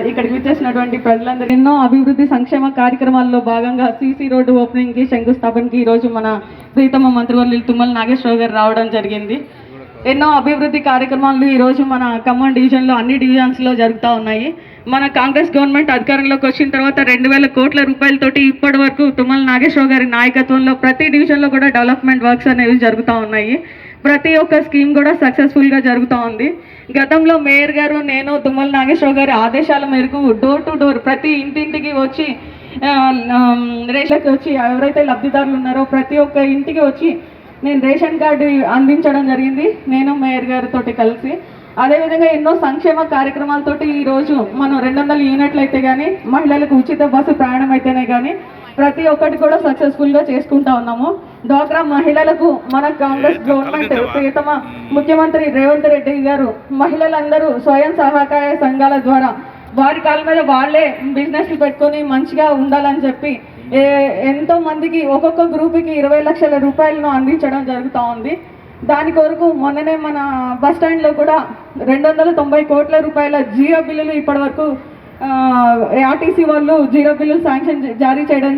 ఇక్కడికి వచ్చేసినటువంటి ప్రజలందరూ ఎన్నో అభివృద్ధి సంక్షేమ కార్యక్రమాల్లో భాగంగా సీసీ రోడ్డు ఓపెనింగ్కి శంకుస్థాపనకి ఈరోజు మన ప్రీతమ మంత్రివర్యులు తుమ్మల నాగేశ్వరరావు గారు రావడం జరిగింది. ఎన్నో అభివృద్ధి కార్యక్రమాలు ఈరోజు మన ఖమ్మం డివిజన్లో అన్ని డివిజన్స్లో జరుగుతూ ఉన్నాయి. మన కాంగ్రెస్ గవర్నమెంట్ అధికారంలోకి వచ్చిన తర్వాత 2,000 కోట్ల రూపాయలతోటి ఇప్పటి వరకు తుమ్మల నాగేశ్వరరావు గారి నాయకత్వంలో ప్రతి డివిజన్లో కూడా డెవలప్మెంట్ వర్క్స్ అనేవి జరుగుతూ ఉన్నాయి. ప్రతి ఒక్క స్కీమ్ కూడా సక్సెస్ఫుల్గా జరుగుతూ ఉంది. గతంలో మేయర్ గారు నేను తుమ్మల నాగేశ్వరరావు గారి ఆదేశాల మేరకు డోర్ టు డోర్ ప్రతి ఇంటింటికి వచ్చి రేషన్కి వచ్చి ఎవరైతే లబ్ధిదారులు ఉన్నారో ప్రతి ఒక్క ఇంటికి వచ్చి నేను రేషన్ కార్డు అందించడం జరిగింది, నేను మేయర్ గారితో కలిసి. అదేవిధంగా ఎన్నో సంక్షేమ కార్యక్రమాలతోటి ఈరోజు మనం 200 యూనిట్లు అయితే కానీ, మహిళలకు ఉచిత బస్సు ప్రయాణం అయితేనే కానీ ప్రతి ఒక్కటి కూడా సక్సెస్ఫుల్గా చేసుకుంటా ఉన్నాము. డ్వాక్రా మహిళలకు మన కాంగ్రెస్ గవర్నమెంట్ ప్రియతమ ముఖ్యమంత్రి రేవంత్ రెడ్డి గారు మహిళలందరూ స్వయం సహకార సంఘాల ద్వారా వారి కాళ్ళ మీద వాళ్ళే బిజినెస్లు పెట్టుకొని మంచిగా ఉండాలని చెప్పి ఎంతో మందికి ఒక్కొక్క గ్రూప్కి 20 లక్షల రూపాయలను అందించడం జరుగుతూ ఉంది. దాని కొరకు మొన్ననే మన బస్ స్టాండ్లో కూడా 290 కోట్ల రూపాయల జీరో బిల్లులు ఇప్పటి వరకు ఆర్టీసీ వాళ్ళు జీరో బిల్లులు శాంక్షన్ జారీ చేయడం